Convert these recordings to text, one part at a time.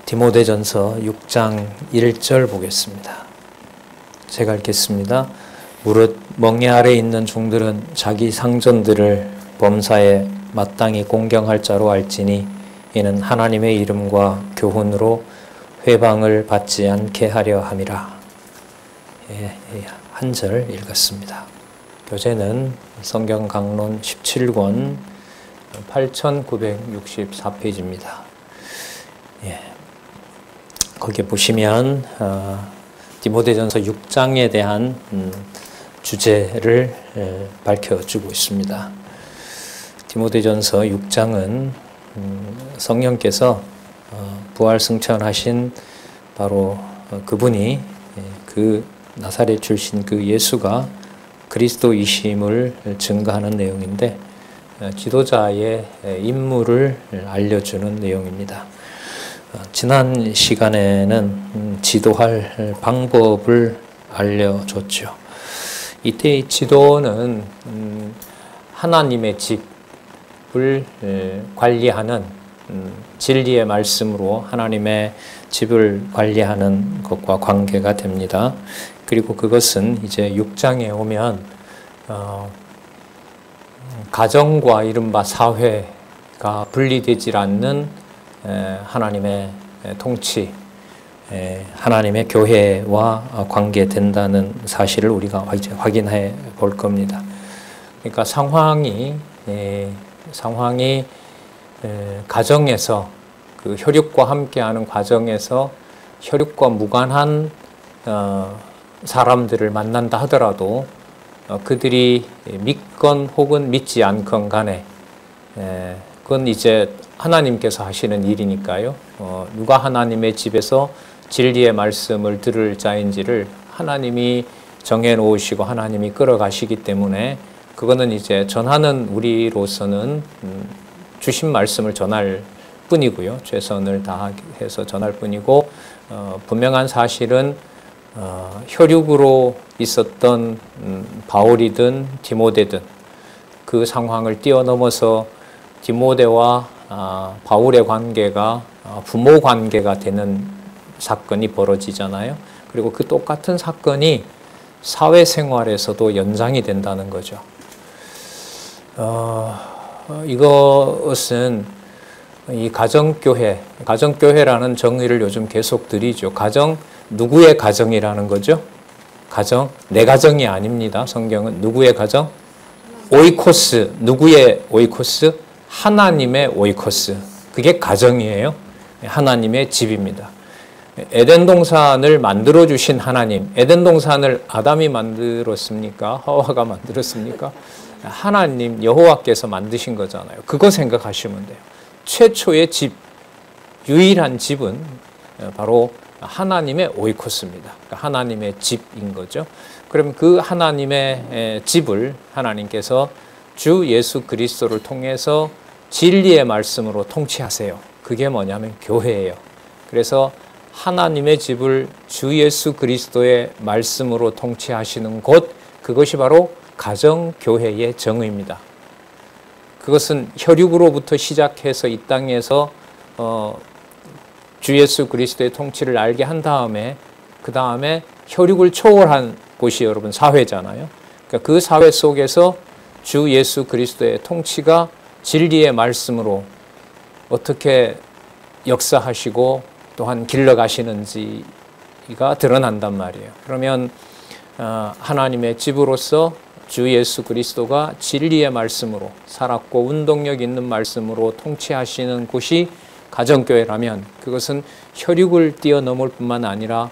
디모데전서 6장 1절 보겠습니다. 제가 읽겠습니다. 무릇 멍에 아래 있는 종들은 자기 상전들을 범사에 마땅히 공경할 자로 알지니 이는 하나님의 이름과 교훈으로 회방을 받지 않게 하려 함이라. 한 절 읽었습니다. 교재는 성경 강론 17권 8964페이지입니다. 거기에 보시면 디모데전서 6장에 대한 주제를 밝혀주고 있습니다. 디모데전서 6장은 성령께서 부활승천하신 바로 그분이 그 나사렛 출신 그 예수가 그리스도이심을 증거하는 내용인데 지도자의 임무를 알려주는 내용입니다. 지난 시간에는 지도할 방법을 알려줬죠. 이때의 지도는 하나님의 집을 관리하는 진리의 말씀으로 하나님의 집을 관리하는 것과 관계가 됩니다. 그리고 그것은 이제 6장에 오면 가정과 이른바 사회가 분리되질 않는 하나님의 통치, 하나님의 교회와 관계된다는 사실을 우리가 이제 확인해 볼 겁니다. 그러니까 상황이 가정에서 그 혈육과 함께하는 과정에서 혈육과 무관한 사람들을 만난다 하더라도 그들이 믿건 혹은 믿지 않건 간에 그건 이제 하나님께서 하시는 일이니까요. 누가 하나님의 집에서 진리의 말씀을 들을 자인지를 하나님이 정해놓으시고 하나님이 끌어가시기 때문에 그거는 이제 전하는 우리로서는 주신 말씀을 전할 뿐이고요. 최선을 다해서 전할 뿐이고 분명한 사실은 혈육으로 있었던 바울이든 디모데든 그 상황을 뛰어넘어서 디모데와 바울의 관계가 부모 관계가 되는 사건이 벌어지잖아요. 그리고 그 똑같은 사건이 사회생활에서도 연장이 된다는 거죠. 이것은 이 가정교회라는 정의를 요즘 계속 드리죠. 가정, 누구의 가정이라는 거죠? 가정, 내 가정이 아닙니다. 성경은 누구의 가정? 오이코스, 누구의 오이코스? 하나님의 오이코스. 그게 가정이에요. 하나님의 집입니다. 에덴 동산을 만들어 주신 하나님. 에덴 동산을 아담이 만들었습니까? 하와가 만들었습니까? 하나님 여호와께서 만드신 거잖아요. 그거 생각하시면 돼요. 최초의 집, 유일한 집은 바로 하나님의 오이코스입니다. 그러니까 하나님의 집인 거죠. 그럼 그 하나님의 집을 하나님께서 주 예수 그리스도를 통해서 진리의 말씀으로 통치하세요. 그게 뭐냐면 교회예요. 그래서 하나님의 집을 주 예수 그리스도의 말씀으로 통치하시는 곳, 그것이 바로 가정교회의 정의입니다. 그것은 혈육으로부터 시작해서 이 땅에서 주 예수 그리스도의 통치를 알게 한 다음에 그 다음에 혈육을 초월한 곳이 여러분 사회잖아요. 그러니까 그 사회 속에서 주 예수 그리스도의 통치가 진리의 말씀으로 어떻게 역사하시고 또한 길러가시는지가 드러난단 말이에요. 그러면 하나님의 집으로서 주 예수 그리스도가 진리의 말씀으로 살았고 운동력 있는 말씀으로 통치하시는 곳이 가정교회라면 그것은 혈육을 뛰어넘을 뿐만 아니라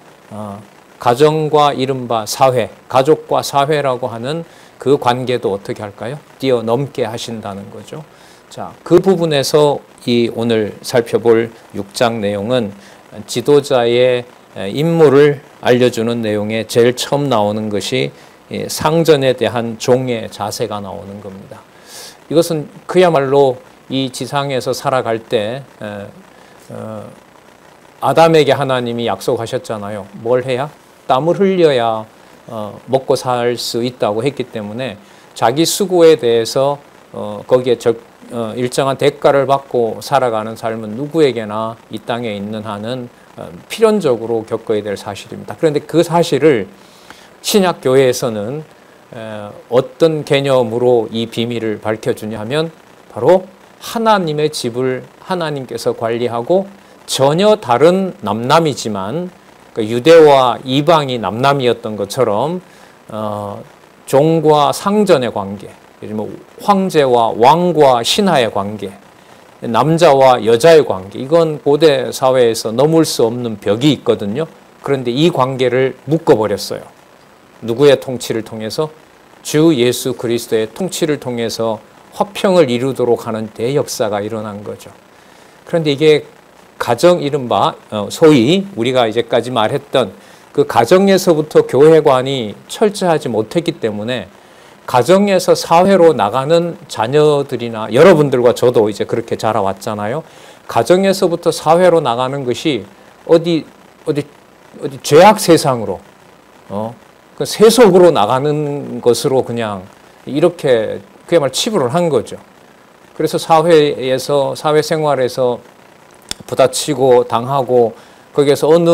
가정과 이른바 사회, 가족과 사회라고 하는 그 관계도 어떻게 할까요? 뛰어넘게 하신다는 거죠. 자, 그 부분에서 이 오늘 살펴볼 6장 내용은 지도자의 임무를 알려주는 내용에 제일 처음 나오는 것이 상전에 대한 종의 자세가 나오는 겁니다. 이것은 그야말로 이 지상에서 살아갈 때 아담에게 하나님이 약속하셨잖아요. 뭘 해야? 땀을 흘려야 먹고 살 수 있다고 했기 때문에 자기 수고에 대해서 거기에 일정한 대가를 받고 살아가는 삶은 누구에게나 이 땅에 있는 한은 필연적으로 겪어야 될 사실입니다. 그런데 그 사실을 신약 교회에서는 어떤 개념으로 이 비밀을 밝혀주냐 하면 바로 하나님의 집을 하나님께서 관리하고 전혀 다른 남남이지만 유대와 이방이 남남이었던 것처럼 종과 상전의 관계, 황제와 왕과 신하의 관계, 남자와 여자의 관계, 이건 고대 사회에서 넘을 수 없는 벽이 있거든요. 그런데 이 관계를 묶어버렸어요. 누구의 통치를 통해서? 주 예수 그리스도의 통치를 통해서 화평을 이루도록 하는 대역사가 일어난 거죠. 그런데 이게 가정, 이른바 소위 우리가 이제까지 말했던 그 가정에서부터 교회관이 철저하지 못했기 때문에 가정에서 사회로 나가는 자녀들이나 여러분들과 저도 이제 그렇게 자라왔잖아요. 가정에서부터 사회로 나가는 것이 어디 죄악 세상으로 그 세속으로 나가는 것으로 그냥 이렇게 그야말로 치부를 한 거죠. 그래서 사회에서 사회생활에서 부딪히고 당하고 거기에서 어느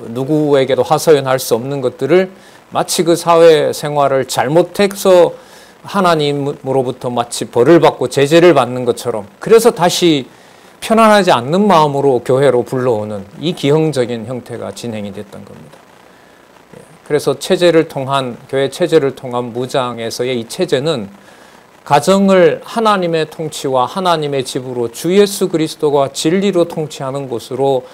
누구에게도 하소연할 수 없는 것들을 마치 그 사회생활을 잘못해서 하나님으로부터 마치 벌을 받고 제재를 받는 것처럼, 그래서 다시 편안하지 않는 마음으로 교회로 불러오는 이 기형적인 형태가 진행이 됐던 겁니다. 그래서 체제를 통한, 교회 체제를 통한 무장에서의 이 체제는 가정을 하나님의 통치와 하나님의 집으로 주 예수 그리스도가 진리로 통치하는 곳으로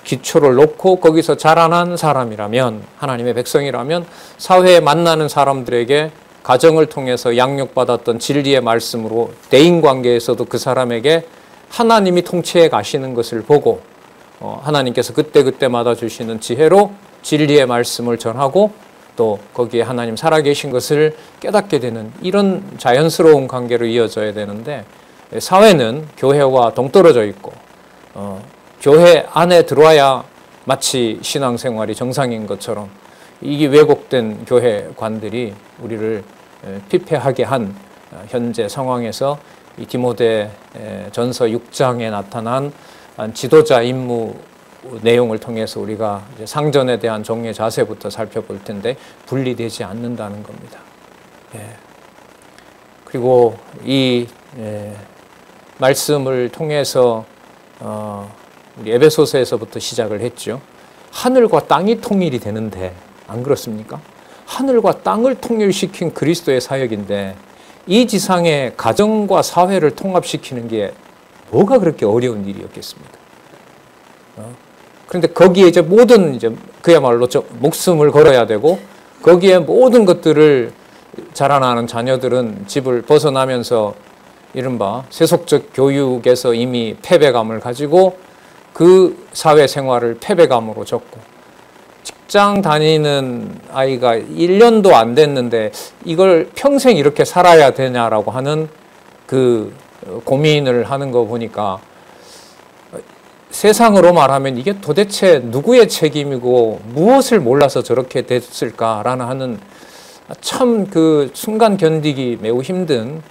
기초를 놓고 거기서 자라난 사람이라면, 하나님의 백성이라면 사회에 만나는 사람들에게 가정을 통해서 양육받았던 진리의 말씀으로 대인관계에서도 그 사람에게 하나님이 통치해 가시는 것을 보고 하나님께서 그때그때마다 주시는 지혜로 진리의 말씀을 전하고 또 거기에 하나님 살아계신 것을 깨닫게 되는 이런 자연스러운 관계로 이어져야 되는데, 사회는 교회와 동떨어져 있고 교회 안에 들어와야 마치 신앙생활이 정상인 것처럼 이게 왜곡된 교회관들이 우리를 피폐하게 한 현재 상황에서 이 디모데 전서 6장에 나타난 지도자 임무 내용을 통해서 우리가 이제 상전에 대한 종의 자세부터 살펴볼 텐데 분리되지 않는다는 겁니다. 그리고 이 말씀을 통해서 우리 에베소서에서부터 시작을 했죠. 하늘과 땅이 통일이 되는데 안 그렇습니까? 하늘과 땅을 통일시킨 그리스도의 사역인데 이 지상의 가정과 사회를 통합시키는 게 뭐가 그렇게 어려운 일이었겠습니까? 그런데 거기에 이제 모든 그야말로 목숨을 걸어야 되고 거기에 모든 것들을 자라나는 자녀들은 집을 벗어나면서 이른바 세속적 교육에서 이미 패배감을 가지고 그 사회생활을 패배감으로 적고, 직장 다니는 아이가 1년도 안 됐는데 이걸 평생 이렇게 살아야 되냐라고 하는 그 고민을 하는 거 보니까 세상으로 말하면 이게 도대체 누구의 책임이고 무엇을 몰라서 저렇게 됐을까라는 하는 참 그 순간 견디기 매우 힘든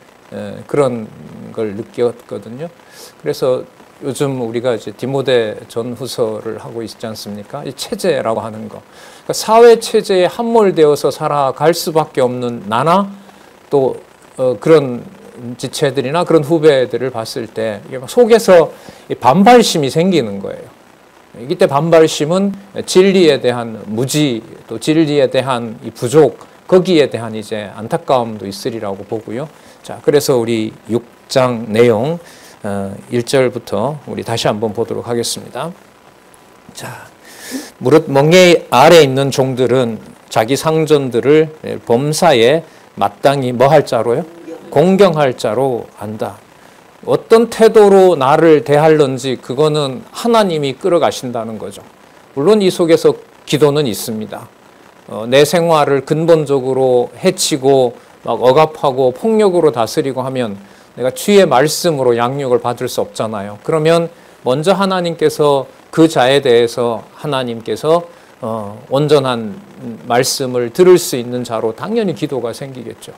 그런 걸 느꼈거든요. 그래서 요즘 우리가 이제 디모데 전후서를 하고 있지 않습니까? 이 체제라고 하는 거. 그러니까 사회 체제에 함몰되어서 살아갈 수밖에 없는 나나 또 그런 지체들이나 그런 후배들을 봤을 때 속에서 반발심이 생기는 거예요. 이때 반발심은 진리에 대한 무지, 또 진리에 대한 이 부족, 거기에 대한 이제 안타까움도 있으리라고 보고요. 자, 그래서 우리 6장 내용 1절부터 우리 다시 한번 보도록 하겠습니다. 자, 무릇 멍에 아래 있는 종들은 자기 상전들을 범사에 마땅히 뭐 할 자로요? 공경할 자로 안다. 어떤 태도로 나를 대할런지 그거는 하나님이 끌어가신다는 거죠. 물론 이 속에서 기도는 있습니다. 내 생활을 근본적으로 해치고 막 억압하고 폭력으로 다스리고 하면 내가 주의 말씀으로 양육을 받을 수 없잖아요. 그러면 먼저 하나님께서 그 자에 대해서 하나님께서 온전한 말씀을 들을 수 있는 자로 당연히 기도가 생기겠죠.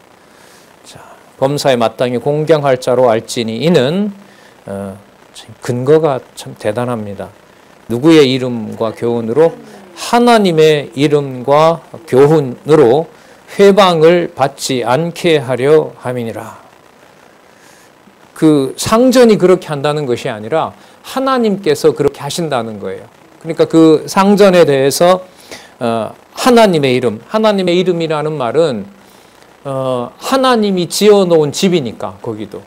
자, 범사에 마땅히 공경할 자로 알지니 이는 근거가 참 대단합니다. 누구의 이름과 교훈으로? 하나님의 이름과 교훈으로 회방을 받지 않게 하려 함이니라. 그 상전이 그렇게 한다는 것이 아니라 하나님께서 그렇게 하신다는 거예요. 그러니까 그 상전에 대해서 하나님의 이름, 하나님의 이름이라는 말은 하나님이 지어놓은 집이니까 거기도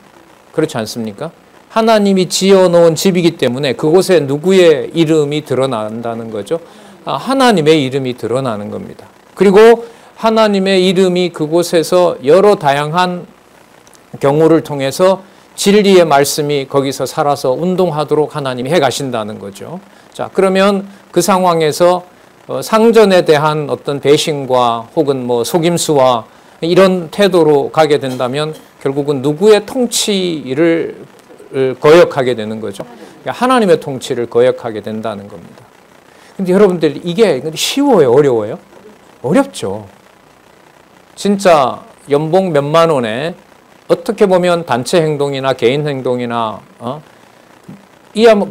그렇지 않습니까? 하나님이 지어놓은 집이기 때문에 그곳에 누구의 이름이 드러난다는 거죠. 하나님의 이름이 드러나는 겁니다. 그리고 하나님의 이름이 그곳에서 여러 다양한 경우를 통해서 진리의 말씀이 거기서 살아서 운동하도록 하나님이 해가신다는 거죠. 자, 그러면 그 상황에서 상전에 대한 어떤 배신과 혹은 뭐 속임수와 이런 태도로 가게 된다면 결국은 누구의 통치를 거역하게 되는 거죠. 그러니까 하나님의 통치를 거역하게 된다는 겁니다. 근데 여러분들 이게 쉬워요? 어려워요? 어렵죠. 진짜 연봉 몇만 원에 어떻게 보면 단체 행동이나 개인 행동이나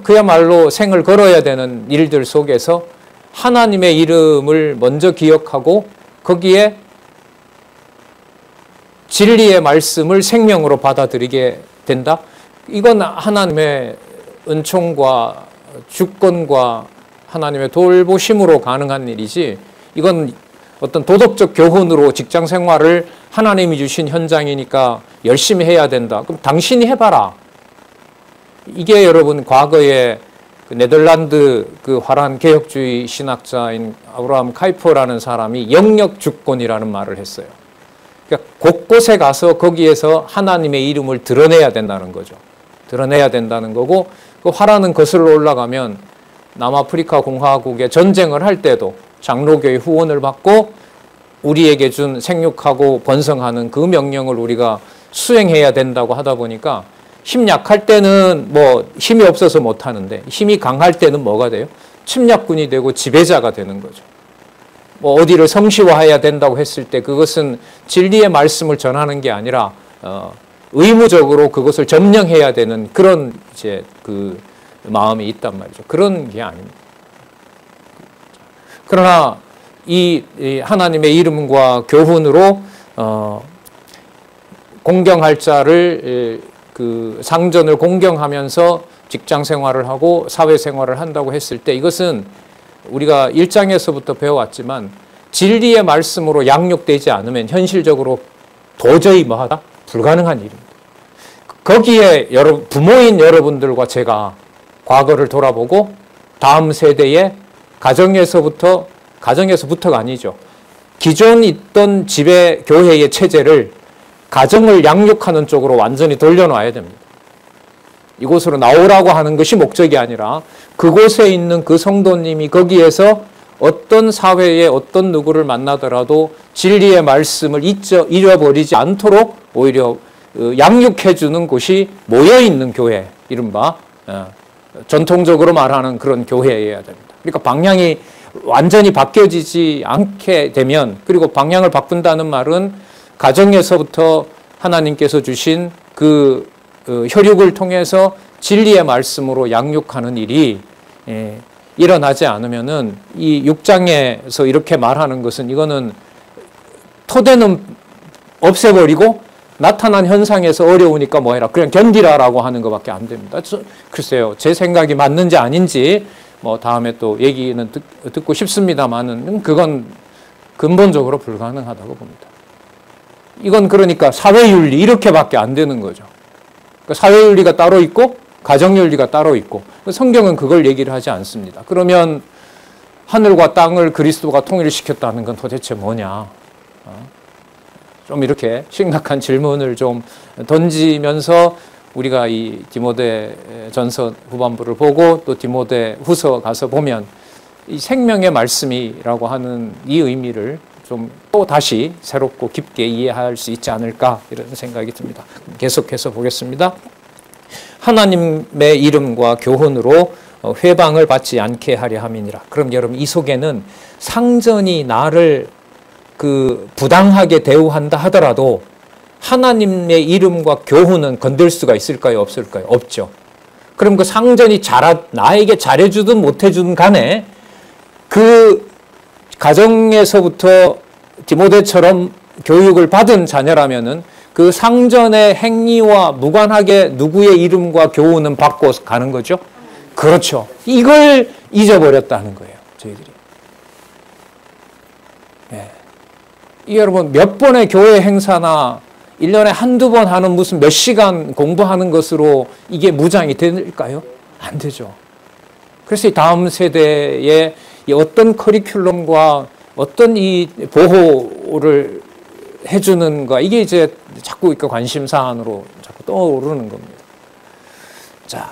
그야말로 생을 걸어야 되는 일들 속에서 하나님의 이름을 먼저 기억하고 거기에 진리의 말씀을 생명으로 받아들이게 된다? 이건 하나님의 은총과 주권과 하나님의 돌보심으로 가능한 일이지 이건 어떤 도덕적 교훈으로 직장 생활을 하나님이 주신 현장이니까 열심히 해야 된다. 그럼 당신이 해봐라. 이게 여러분 과거에 그 네덜란드 그 화란 개혁주의 신학자인 아브라함 카이퍼라는 사람이 영역 주권이라는 말을 했어요. 그러니까 곳곳에 가서 거기에서 하나님의 이름을 드러내야 된다는 거죠. 드러내야 된다는 거고 그 화란은 거슬러 올라가면 남아프리카 공화국에 전쟁을 할 때도 장로교의 후원을 받고 우리에게 준 생육하고 번성하는 그 명령을 우리가 수행해야 된다고 하다 보니까 힘 약할 때는 뭐 힘이 없어서 못하는데 힘이 강할 때는 뭐가 돼요? 침략군이 되고 지배자가 되는 거죠. 뭐 어디를 성시화해야 된다고 했을 때 그것은 진리의 말씀을 전하는 게 아니라 의무적으로 그것을 점령해야 되는 그런 이제 그 마음이 있단 말이죠. 그런 게 아닙니다. 그러나 이 하나님의 이름과 교훈으로 공경할 자를 그 상전을 공경하면서 직장 생활을 하고 사회 생활을 한다고 했을 때 이것은 우리가 1장에서부터 배워왔지만 진리의 말씀으로 양육되지 않으면 현실적으로 도저히 뭐하다? 불가능한 일입니다. 거기에 부모인 여러분들과 제가 과거를 돌아보고 다음 세대의 가정에서부터가 아니죠. 기존 있던 지배 교회의 체제를 가정을 양육하는 쪽으로 완전히 돌려놔야 됩니다. 이곳으로 나오라고 하는 것이 목적이 아니라 그곳에 있는 그 성도님이 거기에서 어떤 사회에 어떤 누구를 만나더라도 진리의 말씀을 잃어버리지 않도록 오히려 양육해 주는 곳이 모여있는 교회, 이른바 전통적으로 말하는 그런 교회여야 됩니다. 그러니까 방향이 완전히 바뀌어지지 않게 되면, 그리고 방향을 바꾼다는 말은 가정에서부터 하나님께서 주신 그 혈육을 통해서 진리의 말씀으로 양육하는 일이 일어나지 않으면은 이 6장에서 이렇게 말하는 것은 이거는 토대는 없애버리고 나타난 현상에서 어려우니까 뭐해라 그냥 견디라라고 하는 것밖에 안 됩니다. 글쎄요, 제 생각이 맞는지 아닌지 뭐 다음에 또 얘기는 듣고 싶습니다만은 그건 근본적으로 불가능하다고 봅니다. 이건 그러니까 사회윤리 이렇게밖에 안 되는 거죠. 그러니까 사회윤리가 따로 있고 가정윤리가 따로 있고 성경은 그걸 얘기를 하지 않습니다. 그러면 하늘과 땅을 그리스도가 통일시켰다는 건 도대체 뭐냐? 좀 이렇게 심각한 질문을 좀 던지면서 우리가 이 디모데전서 후반부를 보고 또 디모데 후서 가서 보면 이 생명의 말씀이라고 하는 이 의미를 좀 또 다시 새롭고 깊게 이해할 수 있지 않을까 이런 생각이 듭니다. 계속해서 보겠습니다. 하나님의 이름과 교훈으로 회방을 받지 않게 하려 함이니라. 그럼 여러분 이 속에는 상전이 나를 그 부당하게 대우한다 하더라도 하나님의 이름과 교훈은 건들 수가 있을까요? 없을까요? 없죠. 그럼 그 상전이 나에게 잘해주든 못해주든 간에 그 가정에서부터 디모데처럼 교육을 받은 자녀라면은 그 상전의 행위와 무관하게 누구의 이름과 교훈은 받고 가는 거죠? 그렇죠. 이걸 잊어버렸다는 거예요, 저희들이. 예. 이 여러분, 몇 번의 교회 행사나 1년에 한두 번 하는 무슨 몇 시간 공부하는 것으로 이게 무장이 될까요? 안 되죠. 그래서 이 다음 세대에 이 어떤 커리큘럼과 어떤 이 보호를 해주는가, 이게 이제 자꾸 관심 사안으로 자꾸 떠오르는 겁니다. 자,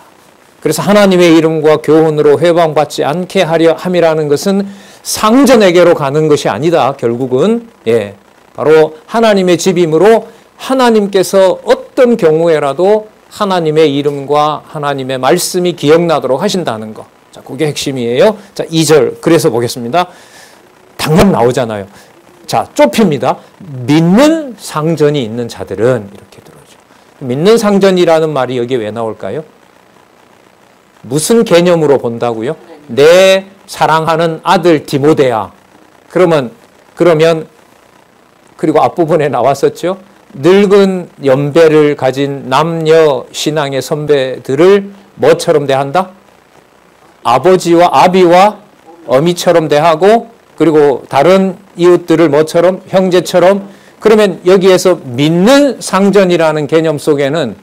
그래서 하나님의 이름과 교훈으로 회방받지 않게 하려 함이라는 것은 상전에게로 가는 것이 아니다. 결국은 바로 하나님의 집이므로 하나님께서 어떤 경우에라도 하나님의 이름과 하나님의 말씀이 기억나도록 하신다는 거. 자, 그게 핵심이에요. 자, 2절 그래서 보겠습니다. 당장 나오잖아요. 자, 좁힙니다. 믿는 상전이 있는 자들은 이렇게 들어오죠. 믿는 상전이라는 말이 여기에 왜 나올까요? 무슨 개념으로 본다고요? 내 사랑하는 아들 디모데야. 그러면 그리고 앞부분에 나왔었죠. 늙은 연배를 가진 남녀 신앙의 선배들을 뭐처럼 대한다? 아비와 어미처럼 대하고, 그리고 다른 이웃들을 뭐처럼? 형제처럼. 그러면 여기에서 믿는 상전이라는 개념 속에는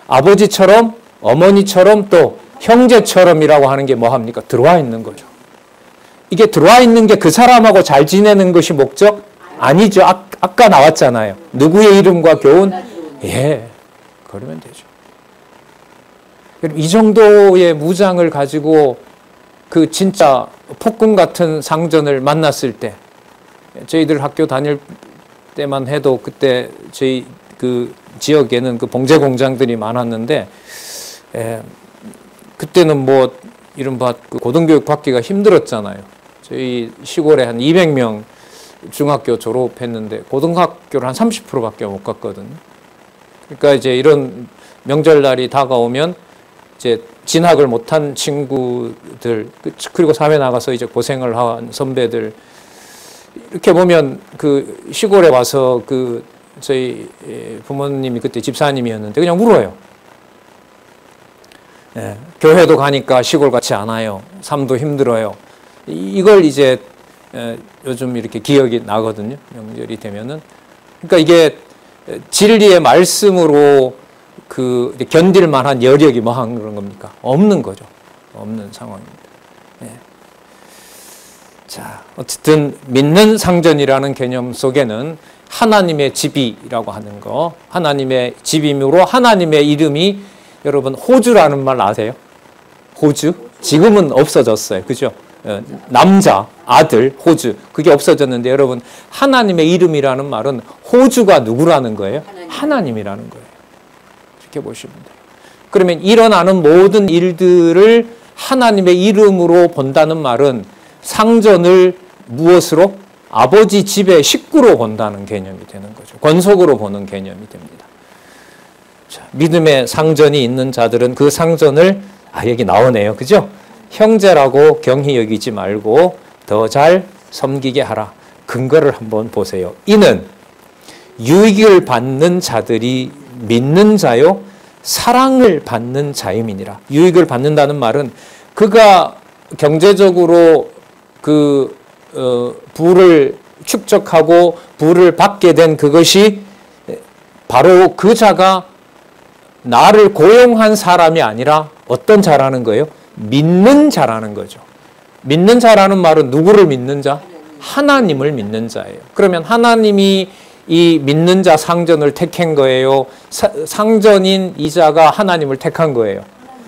아버지처럼, 어머니처럼, 또 형제처럼이라고 하는 게 뭐합니까? 들어와 있는 거죠. 이게 들어와 있는 게 그 사람하고 잘 지내는 것이 목적? 아니죠. 아까 나왔잖아요. 누구의 이름과 교훈? 그러면 되죠. 이 정도의 무장을 가지고 그 진짜 폭군 같은 상전을 만났을 때, 저희들 학교 다닐 때만 해도 그때 저희 그 지역에는 그 봉제 공장들이 많았는데, 그때는 뭐 이른바 그 고등교육 받기가 힘들었잖아요. 저희 시골에 한 200명 중학교 졸업했는데 고등학교를 한 30%밖에 못 갔거든요. 그러니까 이제 이런 명절날이 다가오면 이제 진학을 못한 친구들, 그리고 사회 나가서 이제 고생을 한 선배들, 이렇게 보면 그 시골에 와서 그 저희 부모님이 그때 집사님이었는데 그냥 울어요. 교회도 가니까 시골 같지 않아요. 삶도 힘들어요. 이걸 이제 요즘 이렇게 기억이 나거든요. 명절이 되면은. 그러니까 이게 진리의 말씀으로 그 견딜 만한 여력이 뭐한 그런 겁니까? 없는 거죠. 없는 상황입니다. 자, 어쨌든 믿는 상전이라는 개념 속에는 하나님의 집이라고 하는 거, 하나님의 집이므로 하나님의 이름이, 여러분 호주라는 말 아세요? 호주? 지금은 없어졌어요. 그죠? 남자, 아들, 호주. 그게 없어졌는데, 여러분 하나님의 이름이라는 말은 호주가 누구라는 거예요? 하나님이라는 거예요. 이렇게 보시면 돼요. 그러면 일어나는 모든 일들을 하나님의 이름으로 본다는 말은 상전을 무엇으로? 아버지 집의 식구로 본다는 개념이 되는 거죠. 권속으로 보는 개념이 됩니다. 자, 믿음의 상전이 있는 자들은 그 상전을, 여기 나오네요. 그죠? 형제라고 경히 여기지 말고 더 잘 섬기게 하라. 근거를 한번 보세요. 이는 유익을 받는 자들이 믿는 자요 사랑을 받는 자임이니라. 유익을 받는다는 말은 그가 경제적으로 그 부를 축적하고 부를 받게 된 그것이 바로 그 자가 나를 고용한 사람이 아니라 어떤 자라는 거예요? 믿는 자라는 거죠. 믿는 자라는 말은 누구를 믿는 자? 하나님을 믿는 자예요. 그러면 하나님이 이 믿는 자 상전을 택한 거예요? 상전인 이 자가 하나님을 택한 거예요?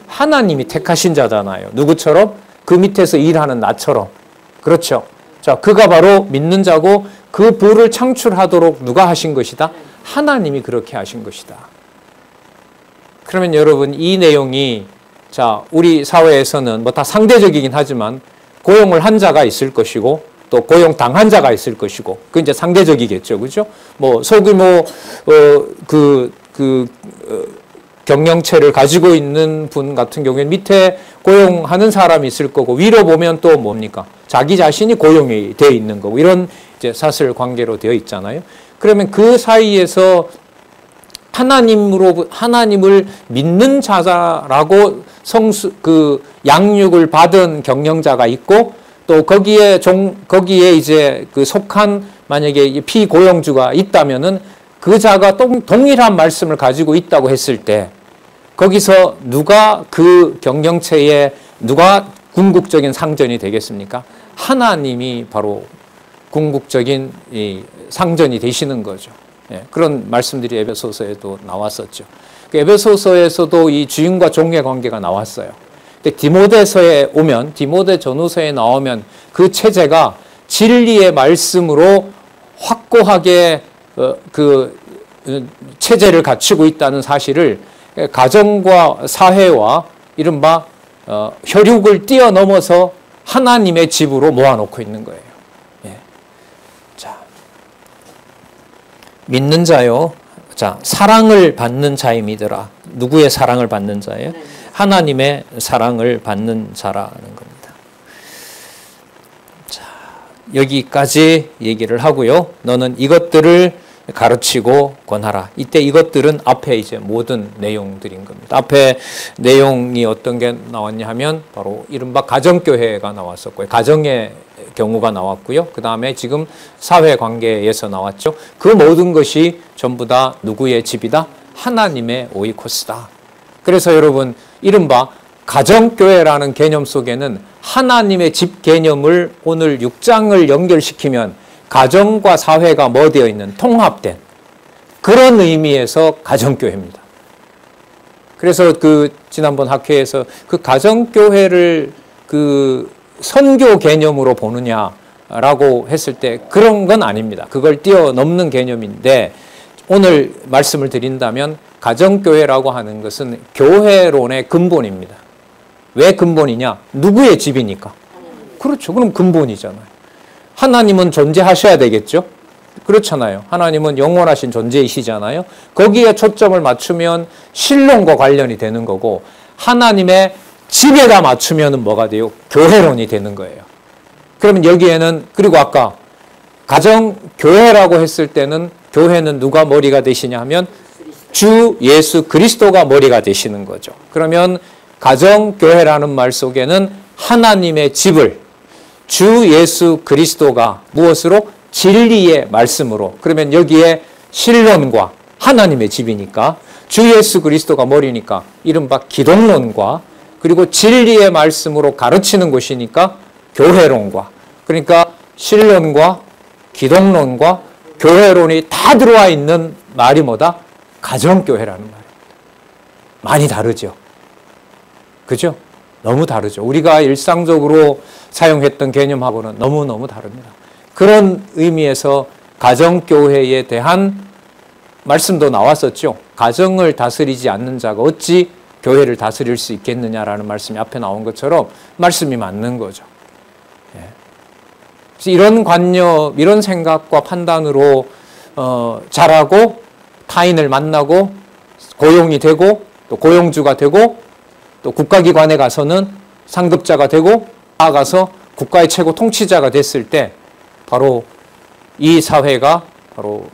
하나님이 택하신 자잖아요. 누구처럼? 그 밑에서 일하는 나처럼. 그렇죠. 자, 그가 바로 믿는 자고 그 부를 창출하도록 누가 하신 것이다? 하나님이 그렇게 하신 것이다. 그러면 여러분 이 내용이, 자, 우리 사회에서는 뭐 다 상대적이긴 하지만 고용을 한 자가 있을 것이고 또 고용당한 자가 있을 것이고, 그 이제 상대적이겠죠. 그죠? 뭐 소규모 경영체를 가지고 있는 분 같은 경우에는 밑에 고용하는 사람이 있을 거고, 위로 보면 또 뭡니까? 자기 자신이 고용이 되어 있는 거고, 이런 이제 사슬 관계로 되어 있잖아요. 그러면 그 사이에서 하나님을 믿는 자라고 양육을 받은 경영자가 있고, 또 거기에 이제 속한 만약에 피고용주가 있다면은 그 자가 동일한 말씀을 가지고 있다고 했을 때, 거기서 누가 그 경영체에 누가 궁극적인 상전이 되겠습니까? 하나님이 바로 궁극적인 상전이 되시는 거죠. 그런 말씀들이 에베소서에도 나왔었죠. 에베소서에서도 이 주인과 종의 관계가 나왔어요. 근데 디모데 전후서에 나오면 그 체제가 진리의 말씀으로 확고하게 체제를 갖추고 있다는 사실을 가정과 사회와 이른바 혈육을 뛰어넘어서 하나님의 집으로 모아놓고 있는 거예요. 자, 믿는 자요. 자, 사랑을 받는 자임이더라. 누구의 사랑을 받는 자예요? 하나님의 사랑을 받는 자라는 겁니다. 자, 여기까지 얘기를 하고요. 너는 이것들을 가르치고 권하라. 이때 이것들은 앞에 이제 모든 내용들인 겁니다. 앞에 내용이 어떤 게 나왔냐 하면 바로 이른바 가정교회가 나왔었고요. 가정의 경우가 나왔고요. 그 다음에 지금 사회관계에서 나왔죠. 그 모든 것이 전부 다 누구의 집이다? 하나님의 오이코스다. 그래서 여러분, 이른바 가정교회라는 개념 속에는 하나님의 집 개념을 오늘 6장을 연결시키면 가정과 사회가 뭐 되어 있는 통합된 그런 의미에서 가정교회입니다. 그래서 지난번 학회에서 가정교회를 선교 개념으로 보느냐라고 했을 때 그런 건 아닙니다. 그걸 뛰어넘는 개념인데, 오늘 말씀을 드린다면 가정교회라고 하는 것은 교회론의 근본입니다. 왜 근본이냐? 누구의 집이니까. 그렇죠. 그럼 근본이잖아요. 하나님은 존재하셔야 되겠죠? 그렇잖아요. 하나님은 영원하신 존재이시잖아요. 거기에 초점을 맞추면 신론과 관련이 되는 거고, 하나님의 집에다 맞추면 뭐가 돼요? 교회론이 되는 거예요. 그러면 여기에는, 그리고 아까 가정교회라고 했을 때는 교회는 누가 머리가 되시냐 하면 주 예수 그리스도가 머리가 되시는 거죠. 그러면 가정교회라는 말 속에는 하나님의 집을 주 예수 그리스도가 무엇으로? 진리의 말씀으로. 그러면 여기에 신론과 하나님의 집이니까 주 예수 그리스도가 머리니까 이른바 기독론과, 그리고 진리의 말씀으로 가르치는 곳이니까 교회론과, 그러니까 신론과 기독론과 교회론이 다 들어와 있는 말이 뭐다? 가정교회라는 말입니다. 많이 다르죠. 그죠? 너무 다르죠. 우리가 일상적으로 사용했던 개념하고는 너무너무 다릅니다. 그런 의미에서 가정교회에 대한 말씀도 나왔었죠. 가정을 다스리지 않는 자가 어찌 교회를 다스릴 수 있겠느냐라는 말씀이 앞에 나온 것처럼 말씀이 맞는 거죠. 이런 관념, 이런 생각과 판단으로 자라고 타인을 만나고 고용이 되고 또 고용주가 되고 또 국가기관에 가서는 상급자가 되고 나아가서 국가의 최고 통치자가 됐을 때 바로 이 사회가 바로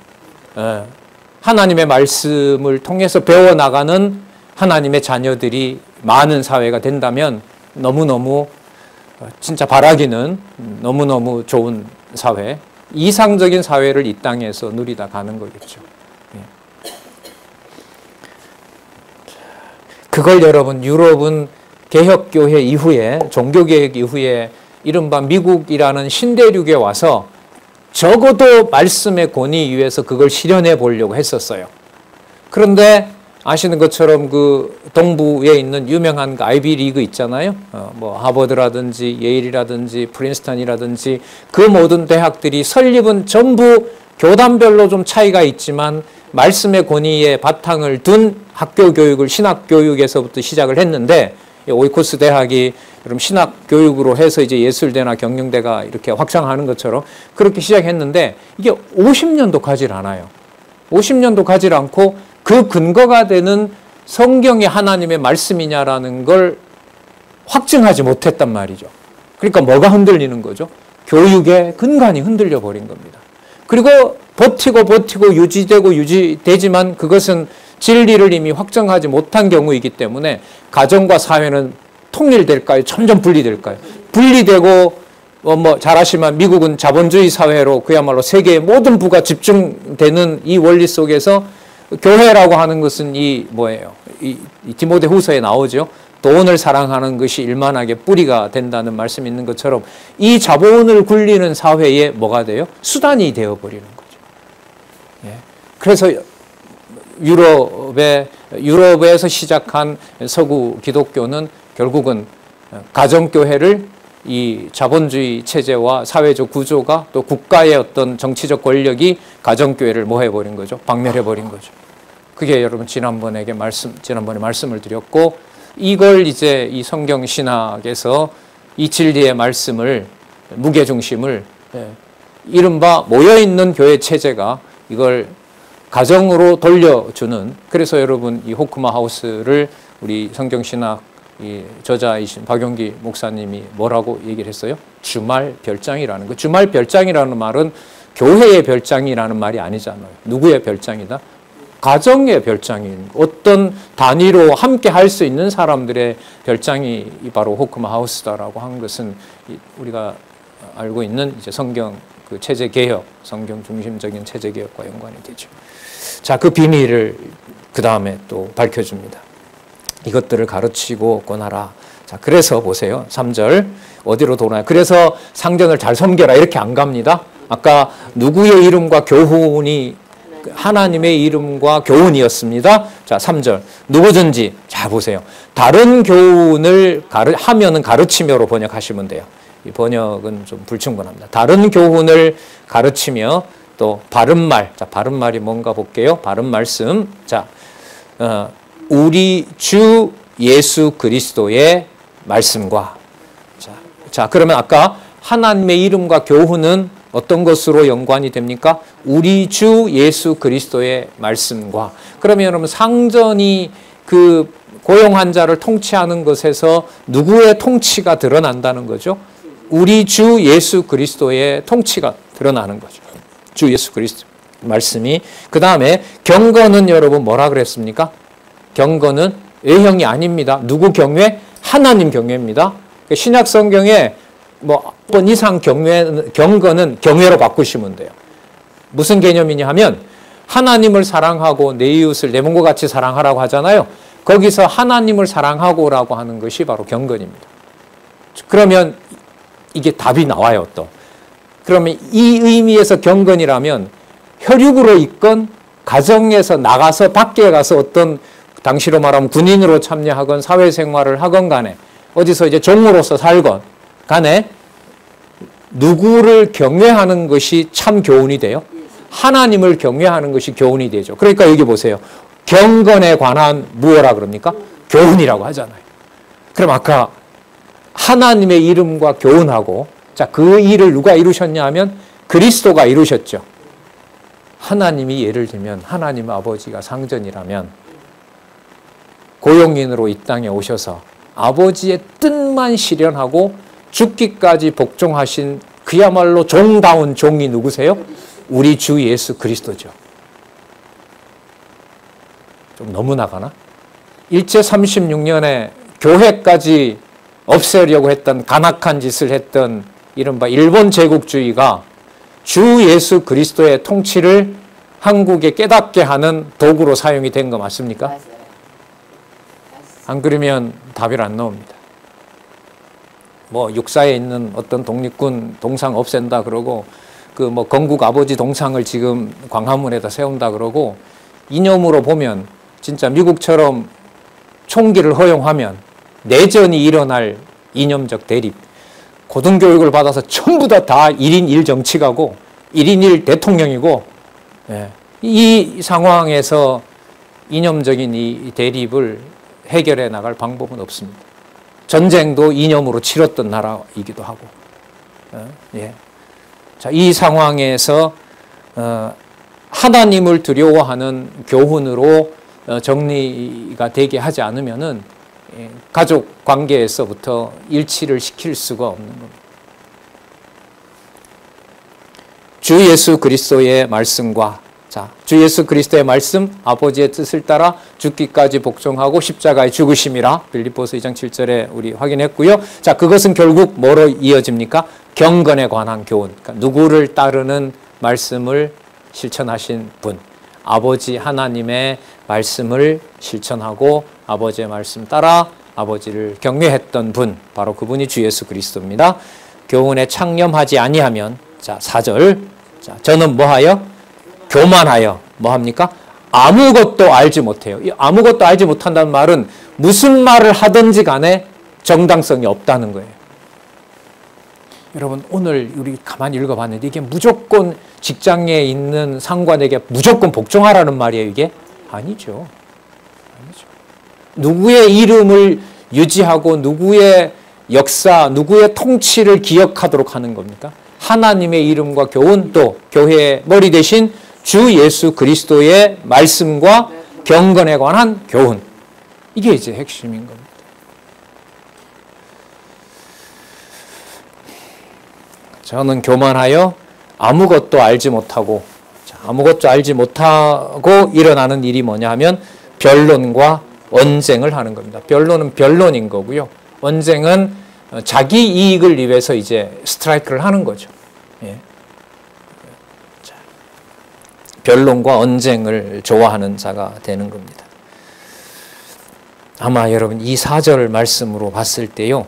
하나님의 말씀을 통해서 배워나가는 하나님의 자녀들이 많은 사회가 된다면 너무너무 진짜 바라기는 너무너무 좋은 사회, 이상적인 사회를 이 땅에서 누리다 가는 거겠죠. 그걸 여러분, 유럽은 개혁교회 이후에, 종교개혁 이후에 이른바 미국이라는 신대륙에 와서 적어도 말씀의 권위 위에서 그걸 실현해 보려고 했었어요. 그런데 아시는 것처럼 동부에 있는 유명한 아이비 리그 있잖아요. 뭐 하버드라든지 예일이라든지 프린스턴이라든지 그 모든 대학들이 설립은 전부 교단별로 좀 차이가 있지만 말씀의 권위에 바탕을 둔 학교 교육을 신학 교육에서부터 시작을 했는데 오이코스 대학이 여러분 신학 교육으로 해서 이제 예술대나 경영대가 이렇게 확장하는 것처럼 그렇게 시작했는데 이게 50년도 가질 않아요. 50년도 가질 않고 그 근거가 되는 성경이 하나님의 말씀이냐라는 걸 확증하지 못했단 말이죠. 그러니까 뭐가 흔들리는 거죠? 교육의 근간이 흔들려 버린 겁니다. 그리고 버티고 유지되지만 그것은 진리를 이미 확정하지 못한 경우이기 때문에 가정과 사회는 통일될까요? 점점 분리될까요? 분리되고 잘 아시지만 미국은 자본주의 사회로 그야말로 세계의 모든 부가 집중되는 이 원리 속에서 교회라고 하는 것은 이 디모데후서에 나오죠. 돈을 사랑하는 것이 일만하게 뿌리가 된다는 말씀이 있는 것처럼 이 자본을 굴리는 사회에 뭐가 돼요? 수단이 되어버리는 거죠. 예. 그래서 유럽에서 시작한 서구 기독교는 결국은 가정교회를 이 자본주의 체제와 사회적 구조가 또 국가의 어떤 정치적 권력이 가정교회를 뭐 해버린 거죠? 박멸해버린 거죠. 그게 여러분 지난번에 말씀을 드렸고 이걸 이제 이 성경 신학에서 이 진리의 말씀을 무게중심을 이른바 모여있는 교회 체제가 이걸 가정으로 돌려주는 그래서 여러분 이 호크마 하우스를 우리 성경 신학 이 저자이신 박용기 목사님이 뭐라고 얘기를 했어요? 주말 별장이라는 거. 주말 별장이라는 말은 교회의 별장이라는 말이 아니잖아요. 누구의 별장이다? 가정의 별장인 어떤 단위로 함께 할 수 있는 사람들의 별장이 바로 호크마 하우스다라고 한 것은 우리가 알고 있는 이제 성경 그 체제 개혁, 성경 중심적인 체제 개혁과 연관이 되죠. 자, 그 비밀을 그 다음에 또 밝혀줍니다. 이것들을 가르치고 권하라. 자, 그래서 보세요. 3절 어디로 돌아요? 그래서 상전을 잘 섬겨라 이렇게 안 갑니다. 아까 누구의 이름과 교훈이 하나님의 이름과 교훈이었습니다. 자, 3절 누구든지 자 보세요. 다른 교훈을 하면은 가르치며로 번역하시면 돼요. 이 번역은 좀 불충분합니다. 다른 교훈을 가르치며 또 바른 말. 자, 바른 말이 뭔가 볼게요. 바른 말씀. 자, 우리 주 예수 그리스도의 말씀과 자 그러면 아까 하나님의 이름과 교훈은 어떤 것으로 연관이 됩니까? 우리 주 예수 그리스도의 말씀과 그러면 여러분 상전이 그 고용한 자를 통치하는 것에서 누구의 통치가 드러난다는 거죠? 우리 주 예수 그리스도의 통치가 드러나는 거죠. 주 예수 그리스도 말씀이 그 다음에 경건은 여러분 뭐라 그랬습니까? 경건은 외형이 아닙니다. 누구 경외? 하나님 경외입니다. 신약 성경에 번 이상 경건은 경외로 바꾸시면 돼요. 무슨 개념이냐 하면 하나님을 사랑하고 내 이웃을 내 몸과 같이 사랑하라고 하잖아요. 거기서 하나님을 사랑하고라고 하는 것이 바로 경건입니다. 그러면 이게 답이 나와요 또. 그러면 이 의미에서 경건이라면 혈육으로 있건 가정에서 나가서 밖에 가서 어떤 당시로 말하면 군인으로 참여하건 사회생활을 하건 간에 어디서 이제 종으로서 살건 간에 누구를 경외하는 것이 참 교훈이 돼요? 하나님을 경외하는 것이 교훈이 되죠. 그러니까 여기 보세요. 경건에 관한 무엇라 그럽니까? 교훈이라고 하잖아요. 그럼 아까 하나님의 이름과 교훈하고 자, 그 일을 누가 이루셨냐 하면 그리스도가 이루셨죠. 하나님이 예를 들면 하나님 아버지가 상전이라면 고용인으로 이 땅에 오셔서 아버지의 뜻만 실현하고 죽기까지 복종하신 그야말로 종다운 종이 누구세요? 우리 주 예수 그리스도죠. 좀 너무 나가나? 일제 36년에 교회까지 없애려고 했던 간악한 짓을 했던 이른바 일본 제국주의가 주 예수 그리스도의 통치를 한국에 깨닫게 하는 도구로 사용이 된 거 맞습니까? 맞아요. 안 그러면 답이 안 나옵니다. 육사에 있는 어떤 독립군 동상 없앤다 그러고 건국 아버지 동상을 지금 광화문에다 세운다 그러고 이념으로 보면 진짜 미국처럼 총기를 허용하면 내전이 일어날 이념적 대립 고등교육을 받아서 전부 다 1인 1정치가고 1인 1 대통령이고 이 상황에서 이념적인 이 대립을 해결해 나갈 방법은 없습니다. 전쟁도 이념으로 치렀던 나라이기도 하고. 예. 자, 이 상황에서 하나님을 두려워하는 교훈으로 정리가 되게 하지 않으면은 가족 관계에서부터 일치를 시킬 수가 없는 겁니다. 주 예수 그리스도의 말씀과 주 예수 그리스도의 말씀, 아버지의 뜻을 따라 죽기까지 복종하고 십자가에 죽으심이라 빌립보서 2장 7절에 우리 확인했고요. 자, 그것은 결국 뭐로 이어집니까? 경건에 관한 교훈. 그러니까 누구를 따르는 말씀을 실천하신 분, 아버지 하나님의 말씀을 실천하고 아버지의 말씀 따라 아버지를 경외했던 분, 바로 그분이 주 예수 그리스도입니다. 교훈에 창념하지 아니하면, 자, 4절. 자, 저는 뭐하여? 교만하여. 뭐합니까? 아무것도 알지 못해요. 이 아무것도 알지 못한다는 말은 무슨 말을 하든지 간에 정당성이 없다는 거예요. 여러분, 오늘 우리 가만히 읽어봤는데 이게 무조건 직장에 있는 상관에게 무조건 복종하라는 말이에요, 이게? 아니죠. 아니죠. 누구의 이름을 유지하고 누구의 역사, 누구의 통치를 기억하도록 하는 겁니까? 하나님의 이름과 교훈, 또 교회의 머리 대신 주 예수 그리스도의 말씀과 경건에 관한 교훈. 이게 이제 핵심인 겁니다. 저는 교만하여 아무것도 알지 못하고, 아무것도 알지 못하고 일어나는 일이 뭐냐 하면 변론과 언쟁을 하는 겁니다. 변론은 변론인 거고요. 언쟁은 자기 이익을 위해서 이제 스트라이크를 하는 거죠. 예. 자, 변론과 언쟁을 좋아하는 자가 되는 겁니다. 아마 여러분 이 4절 말씀으로 봤을 때요,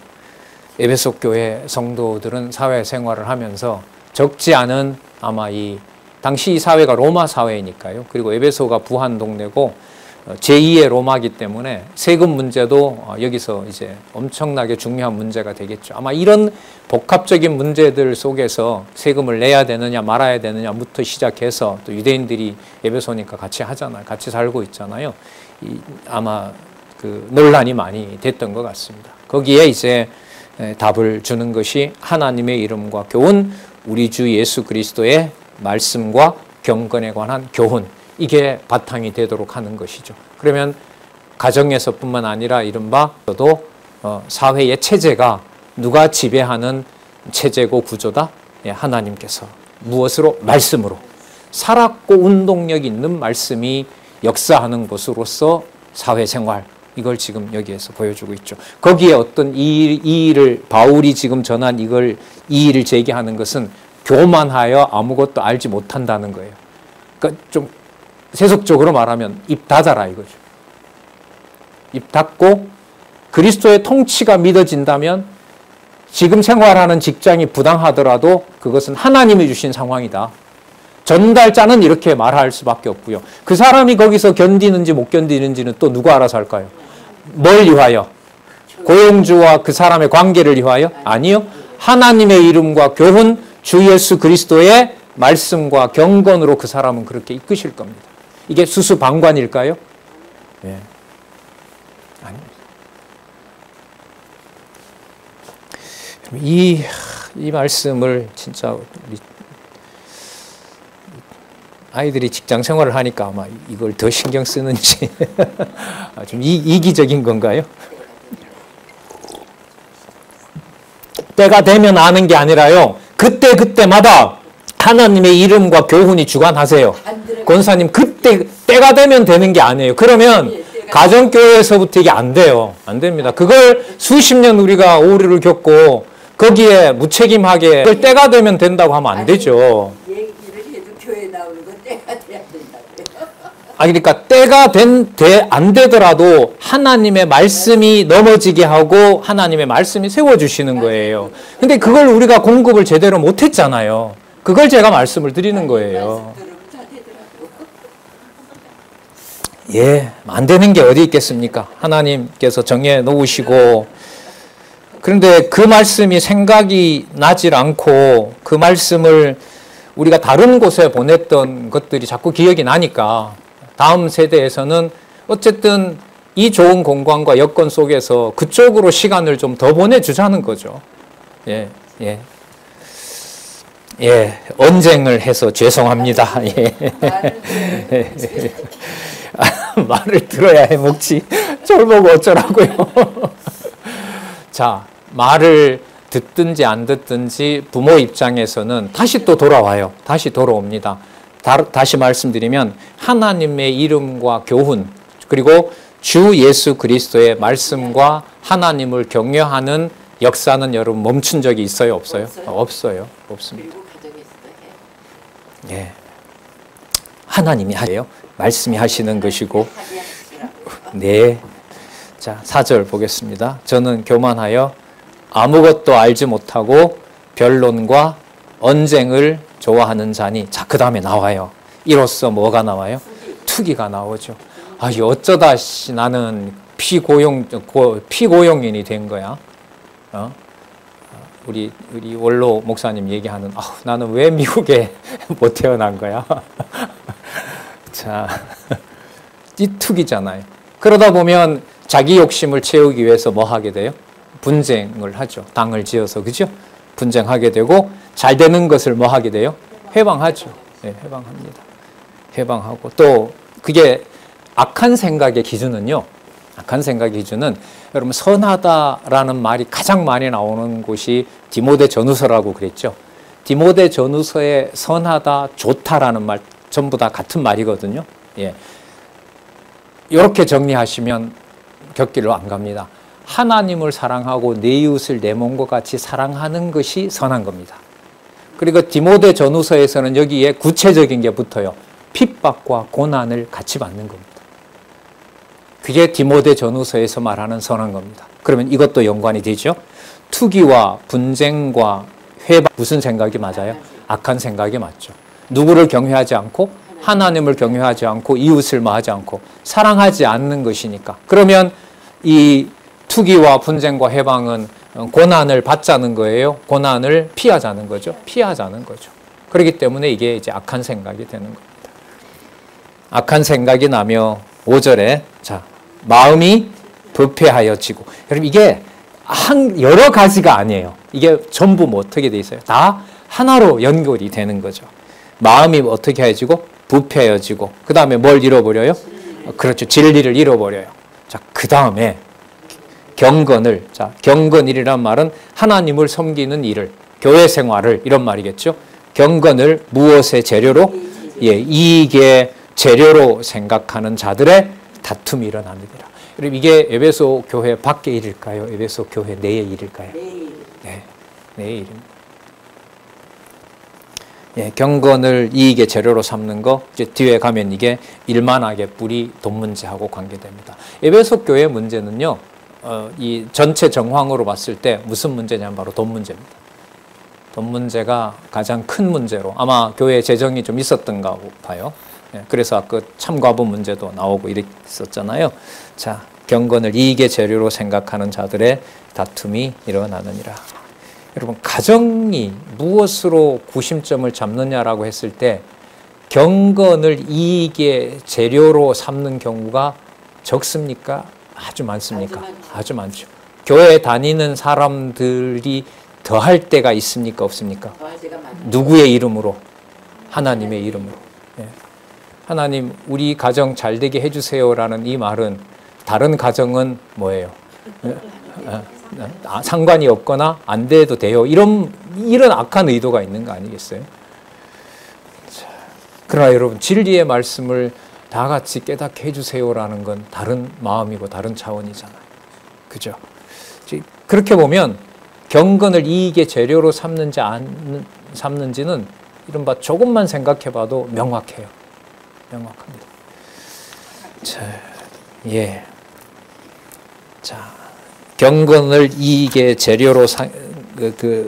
에베소 교회 성도들은 사회생활을 하면서 적지 않은, 아마 이 당시 이 사회가 로마 사회니까요. 그리고 에베소가 부한 동네고 제2의 로마기 때문에 세금 문제도 여기서 이제 엄청나게 중요한 문제가 되겠죠. 아마 이런 복합적인 문제들 속에서 세금을 내야 되느냐 말아야 되느냐부터 시작해서, 또 유대인들이 에베소니까 같이 하잖아요. 같이 살고 있잖아요. 아마 그 논란이 많이 됐던 것 같습니다. 거기에 이제 답을 주는 것이 하나님의 이름과 교훈, 우리 주 예수 그리스도의 말씀과 경건에 관한 교훈, 이게 바탕이 되도록 하는 것이죠. 그러면 가정에서뿐만 아니라 이른바 또 사회의 체제가 누가 지배하는 체제고 구조다? 예, 하나님께서. 무엇으로? 말씀으로. 살았고 운동력 있는 말씀이 역사하는 것으로서 사회생활, 이걸 지금 여기에서 보여주고 있죠. 거기에 어떤 이 일을, 바울이 지금 전한 이 일을 제기하는 것은 교만하여 아무것도 알지 못한다는 거예요. 그러니까 좀 세속적으로 말하면 입 닫아라 이거죠. 입 닫고 그리스도의 통치가 믿어진다면 지금 생활하는 직장이 부당하더라도 그것은 하나님이 주신 상황이다. 전달자는 이렇게 말할 수밖에 없고요. 그 사람이 거기서 견디는지 못 견디는지는 또 누가 알아서 할까요? 뭘 위하여? 고용주와 그 사람의 관계를 위하여? 아니요. 하나님의 이름과 교훈, 주 예수 그리스도의 말씀과 경건으로 그 사람은 그렇게 이끄실 겁니다. 이게 수수방관일까요? 네. 아닙니다. 이 말씀을 진짜 우리 아이들이 직장 생활을 하니까 아마 이걸 더 신경 쓰는지 좀 이기적인 건가요? 때가 되면 아는 게 아니라요, 그때마다 하나님의 이름과 교훈이 주관하세요. 권사님, 때가 되면 되는 게 아니에요. 그러면 가정교회에서부터 이게 안 돼요. 안 됩니다. 그걸 수십 년 우리가 오류를 겪고 거기에 무책임하게 그걸 때가 되면 된다고 하면 안 되죠. 얘기를 해도 교회 나오는 건 때가 돼야 된다고요. 그러니까 때가 안 되더라도 하나님의 말씀이 넘어지게 하고 하나님의 말씀이 세워주시는 거예요. 근데 그걸 우리가 공급을 제대로 못했잖아요. 그걸 제가 말씀을 드리는 거예요. 예, 안 되는 게 어디 있겠습니까? 하나님께서 정해 놓으시고, 그런데 그 말씀이 생각이 나질 않고 그 말씀을 우리가 다른 곳에 보냈던 것들이 자꾸 기억이 나니까 다음 세대에서는 어쨌든 이 좋은 공간과 여건 속에서 그쪽으로 시간을 좀 더 보내주자는 거죠. 예, 예. 예, 언쟁을 해서 죄송합니다. 예. 말을 들어야 해먹지. 저보고 어쩌라고요. 자, 말을 듣든지 안 듣든지 부모 입장에서는 다시 또 돌아와요. 다시 돌아옵니다. 다시 말씀드리면 하나님의 이름과 교훈, 그리고 주 예수 그리스도의 말씀과 하나님을 경외하는 역사는 여러분 멈춘 적이 있어요? 없어요? 없어요. 없습니다. 그리고 가정에서도 해. 예. 하나님이 하세요. 말씀이 하시는 것이고. 네. 자, 4절 보겠습니다. 저는 교만하여 아무것도 알지 못하고 변론과 언쟁을 좋아하는 자니. 자, 그 다음에 나와요. 이로써 뭐가 나와요? 투기가 나오죠. 아, 어쩌다 나는 피고용인이 된 거야. 우리 원로 목사님 얘기하는, 나는 왜 미국에 못 태어난 거야? 자, 이 투기잖아요. 그러다 보면 자기 욕심을 채우기 위해서 뭐 하게 돼요? 분쟁을 하죠. 당을 지어서, 그죠? 분쟁하게 되고, 잘 되는 것을 뭐 하게 돼요? 회방하죠. 네, 회방합니다. 회방하고, 또 그게 악한 생각의 기준은요. 악한 생각의 기준은 여러분 선하다라는 말이 가장 많이 나오는 곳이 디모데 전후서라고 그랬죠. 디모데 전후서에 선하다, 좋다라는 말 전부 다 같은 말이거든요. 예. 이렇게 정리하시면 곁길로 안 갑니다. 하나님을 사랑하고 내 이웃을 내 몸과 같이 사랑하는 것이 선한 겁니다. 그리고 디모데 전후서에서는 여기에 구체적인 게 붙어요. 핍박과 고난을 같이 받는 겁니다. 그게 디모데 전후서에서 말하는 선한 겁니다. 그러면 이것도 연관이 되죠. 투기와 분쟁과 회방, 무슨 생각이 맞아요? 악한 생각이 맞죠. 누구를 경외하지 않고 하나님을 경외하지 않고 이웃을 마하지 않고 사랑하지 않는 것이니까. 그러면 이 투기와 분쟁과 회방은 고난을 받자는 거예요. 고난을 피하자는 거죠. 피하자는 거죠. 그렇기 때문에 이게 이제 악한 생각이 되는 겁니다. 악한 생각이 나며 5절에 자, 마음이 부패하여지고. 여러분 이게 여러 가지가 아니에요. 이게 전부 뭐 어떻게 돼 있어요? 다 하나로 연결이 되는 거죠. 마음이 어떻게 해지고 부패해지고 그 다음에 뭘 잃어버려요? 그렇죠. 진리를 잃어버려요. 자, 그 다음에 경건을, 자, 경건이란 말은 하나님을 섬기는 일을, 교회 생활을 이런 말이겠죠. 경건을 무엇의 재료로? 예, 이익의 재료로 생각하는 자들의 다툼이 일어납니다. 그럼 이게 에베소 교회 밖의 일일까요? 에베소 교회 내의 일일까요? 네, 내의 일입니다. 예, 경건을 이익의 재료로 삼는 거, 이제 뒤에 가면 이게 일만하게 뿌리 돈 문제하고 관계됩니다. 에베소 교회 문제는요, 이 전체 정황으로 봤을 때 무슨 문제냐면 바로 돈 문제입니다. 돈 문제가 가장 큰 문제로 아마 교회 재정이 좀 있었던가 봐요. 예, 그래서 아까 참과부 문제도 나오고 이랬었잖아요. 자, 경건을 이익의 재료로 생각하는 자들의 다툼이 일어나느니라. 여러분, 가정이 무엇으로 구심점을 잡느냐라고 했을 때 경건을 이익의 재료로 삼는 경우가 적습니까? 아주 많습니까? 아주 많죠. 교회 다니는 사람들이 더할 때가 있습니까? 없습니까? 누구의 이름으로? 하나님의 이름으로. 예. 하나님, 우리 가정 잘 되게 해주세요라는 이 말은 다른 가정은 뭐예요? 상관이 없거나 안 돼도 돼요. 이런 악한 의도가 있는 거 아니겠어요? 자, 그러나 여러분, 진리의 말씀을 다 같이 깨닫게 해주세요라는 건 다른 마음이고 다른 차원이잖아요. 그죠? 그렇게 보면 경건을 이익의 재료로 삼는지는 이른바 조금만 생각해봐도 명확해요. 명확합니다. 자, 예. 자, 경건을 이익의 재료로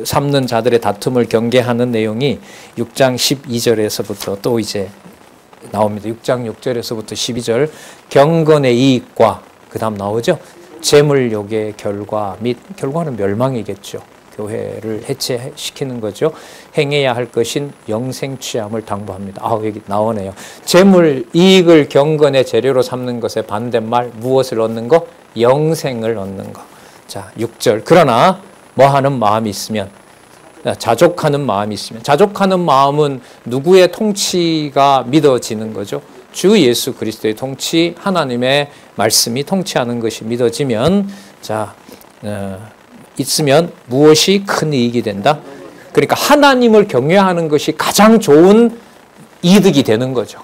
삼는 자들의 다툼을 경계하는 내용이 6장 12절에서부터 또 이제 나옵니다. 6장 6절에서부터 12절 경건의 이익과 그 다음 나오죠. 재물욕의 결과 및 결과는 멸망이겠죠. 교회를 해체시키는 거죠. 행해야 할 것인 영생 취함을 당부합니다. 여기 나오네요. 재물, 이익을 경건의 재료로 삼는 것의 반대말, 무엇을 얻는 거? 영생을 얻는 거. 자, 6절. 그러나 뭐 하는 마음이 있으면, 자족하는 마음이 있으면, 자족하는 마음은 누구의 통치가 믿어지는 거죠? 주 예수 그리스도의 통치, 하나님의 말씀이 통치하는 것이 믿어지면, 자, 있으면 무엇이 큰 이익이 된다? 그러니까 하나님을 경외하는 것이 가장 좋은 이득이 되는 거죠.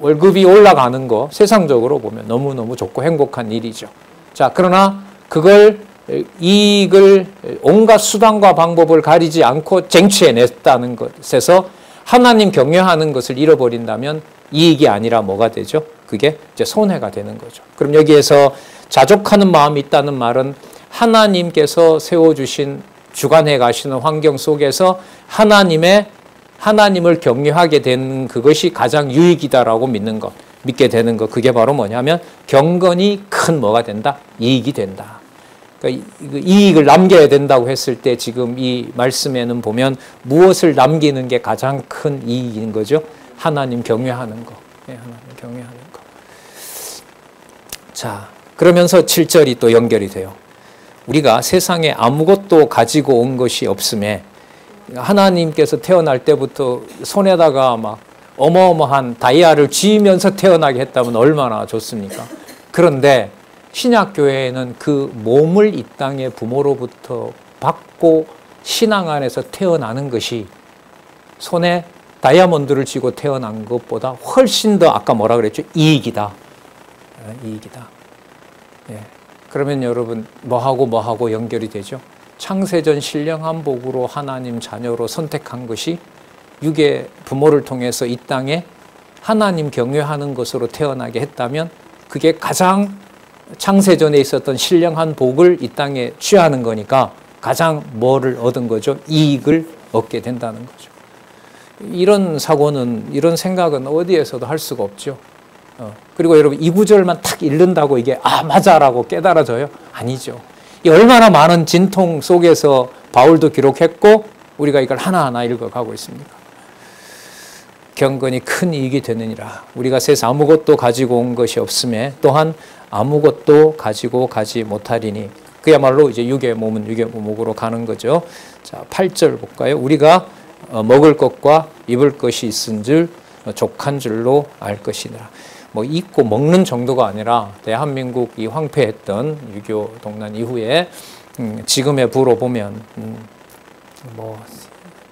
월급이 올라가는 거 세상적으로 보면 너무너무 좋고 행복한 일이죠. 자, 그러나 그걸 이익을 온갖 수단과 방법을 가리지 않고 쟁취해냈다는 것에서 하나님 경외하는 것을 잃어버린다면 이익이 아니라 뭐가 되죠? 그게 이제 손해가 되는 거죠. 그럼 여기에서 자족하는 마음이 있다는 말은 하나님께서 세워주신 주관해 가시는 환경 속에서 하나님을 경외하게 되는 그것이 가장 유익이다라고 믿게 되는 것. 그게 바로 뭐냐면 경건이 큰 뭐가 된다? 이익이 된다. 그러니까 이익을 남겨야 된다고 했을 때 지금 이 말씀에는 보면 무엇을 남기는 게 가장 큰 이익인 거죠? 하나님 경외하는 거. 하나님 경외하는 거. 자, 그러면서 7절이 또 연결이 돼요. 우리가 세상에 아무것도 가지고 온 것이 없음에 하나님께서 태어날 때부터 손에다가 막 어마어마한 다이아를 쥐면서 태어나게 했다면 얼마나 좋습니까? 그런데 신약교회에는 그 몸을 이 땅의 부모로부터 받고 신앙 안에서 태어나는 것이 손에 다이아몬드를 쥐고 태어난 것보다 훨씬 더 아까 뭐라 그랬죠? 이익이다. 이익이다. 예. 그러면 여러분 뭐하고 연결이 되죠? 창세전 신령한 복으로 하나님 자녀로 선택한 것이 육의 부모를 통해서 이 땅에 하나님 경외하는 것으로 태어나게 했다면 그게 가장 창세전에 있었던 신령한 복을 이 땅에 취하는 거니까 가장 뭐를 얻은 거죠? 이익을 얻게 된다는 거죠. 이런 사고는, 이런 생각은 어디에서도 할 수가 없죠. 그리고 여러분 이 구절만 탁 읽는다고 이게 맞아라고 깨달아져요? 아니죠. 이 얼마나 많은 진통 속에서 바울도 기록했고 우리가 이걸 하나하나 읽어가고 있습니까? 경건이 큰 이익이 되느니라. 우리가 세상 아무것도 가지고 온 것이 없음에 또한 아무것도 가지고 가지 못하리니. 그야말로 이제 육의 몸은 육의 몸으로 가는 거죠. 자, 8절 볼까요? 우리가 먹을 것과 입을 것이 있은 줄 족한 줄로 알 것이니라. 뭐 입고 먹는 정도가 아니라 대한민국이 황폐했던 6.25 동란 이후에 지금의 부로 보면 뭐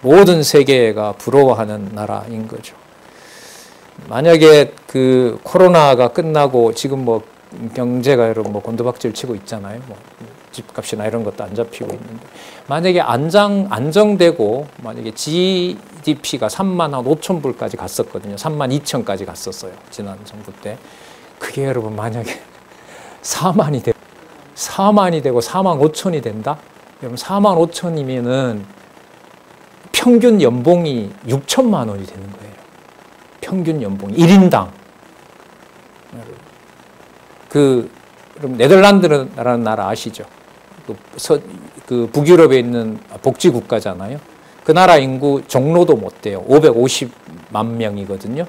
모든 세계가 부러워하는 나라인 거죠. 만약에 그 코로나가 끝나고 지금 뭐 경제가 여러분 뭐 곤두박질 치고 있잖아요. 뭐 집값이나 이런 것도 안 잡히고 있는데 만약에 안정되고 만약에 GDP가 3만 한 5천 불까지 갔었거든요. 3만 2천까지 갔었어요. 지난 정부 때. 그게 여러분 만약에 4만이 되고 4만 5천이 된다? 여러분 4만 5천이면은 평균 연봉이 6천만 원이 되는 거예요. 평균 연봉이 1인당. 그럼 네덜란드라는 나라 아시죠? 그 북유럽에 있는 복지 국가잖아요. 그 나라 인구 종로도 못 돼요. 550만 명이거든요.